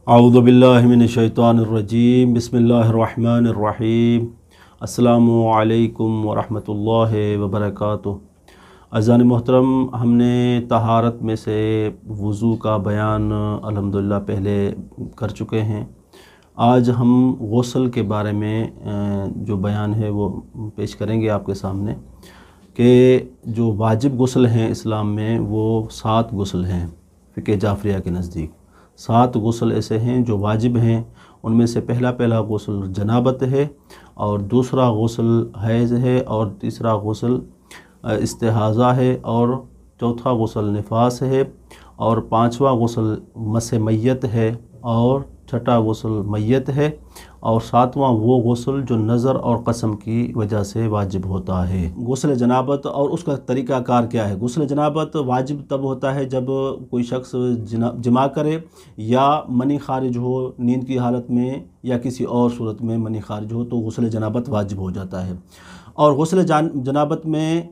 اعوذ باللہ من الشیطان الرجیم، بسم اللہ الرحمن الرحیم۔ السلام علیکم ورحمۃ اللہ وبرکاتہ۔ عزیزان محترم، ہم نے طہارت میں سے وضو کا بیان الحمدللہ پہلے کر چکے ہیں۔ آج ہم غسل کے بارے میں جو بیان ہے وہ پیش کریں گے آپ کے سامنے، کہ جو واجب غسل ہیں اسلام میں وہ 7 غسل ہیں فقہ جعفریہ کے نزدیک۔ 7 غسل ایسے ہیں جو واجب ہیں، ان میں سے پہلا غسل جنابت ہے، اور دوسرا غسل حیض ہے، اور تیسرا غسل استحاضہ ہے، اور چوتھا غسل نفاس ہے، اور 5واں غسل مس میت ہے، اور چھٹا غسل میت ہے، اور 7واں وہ غسل جو نظر اور قسم کی وجہ سے واجب ہوتا ہے۔ غسل جنابت اور اس کا طریقہ کار کیا ہے؟ غسل جنابت واجب تب ہوتا ہے جب کوئی شخص جماع کرے یا منی خارج ہو، نیند کی حالت میں یا کسی اور صورت میں منی خارج ہو تو غسل جنابت واجب ہو جاتا ہے۔ اور غسل جنابت میں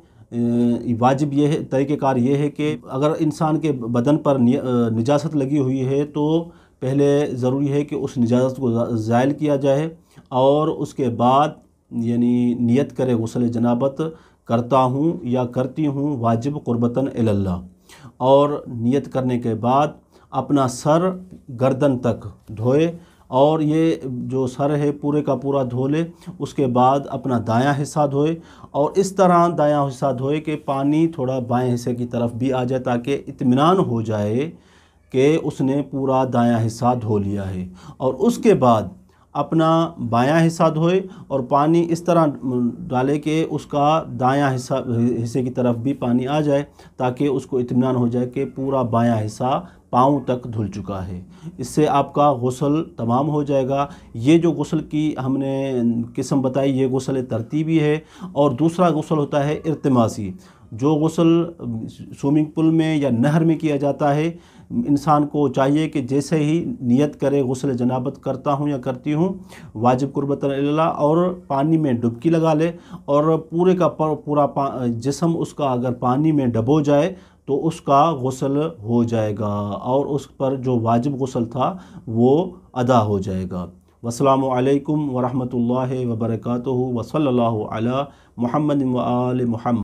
واجب یہ ہے، طریقہ کار یہ ہے کہ اگر انسان کے بدن پر نجاست لگی ہوئی ہے تو پہلے ضروری ہے کہ اس نجاست کو زائل کیا جائے، اور اس کے بعد یعنی نیت کرے غسل جنابت کرتا ہوں یا کرتی ہوں واجب قربتاً اللہ، اور نیت کرنے کے بعد اپنا سر گردن تک دھوئے، اور یہ جو سر ہے پورے کا پورا دھو لے، اس کے بعد اپنا دایاں حصہ دھوئے، اور اس طرح دایاں حصہ دھوئے کہ پانی تھوڑا بائیں حصے کی طرف بھی آ جائے، تاکہ اطمینان ہو جائے کہ اس نے پورا دایاں حصہ دھو لیا ہے۔ اور اس کے بعد اپنا بایاں حصہ دھوئے، اور پانی اس طرح ڈالے کہ اس کا دایاں حصے کی طرف بھی پانی آ جائے، تاکہ اس کو اطمینان ہو جائے کہ پورا بایاں حصہ پاؤں تک دھل چکا ہے۔ اس سے آپ کا غسل تمام ہو جائے گا۔ یہ جو غسل کی ہم نے قسم بتائی، یہ غسل ترتیبی ہے، اور دوسرا غسل ہوتا ہے ارتماسی، جو غسل سوئمنگ پول میں یا نہر میں کیا جاتا ہے۔ انسان کو چاہیے کہ جیسے ہی نیت کرے غسل جنابت کرتا ہوں یا کرتی ہوں واجب قربتاً اللہ، اور پانی میں ڈبکی لگا لے، اور پورے کا پورا جسم اس کا اگر پانی میں ڈبو جائے تو اس کا غسل ہو جائے گا، اور اس پر جو واجب غسل تھا وہ ادا ہو جائے گا۔ والسلام علیکم ورحمۃ اللہ وبرکاتہ، وصلی اللہ علی محمد و آل محمد۔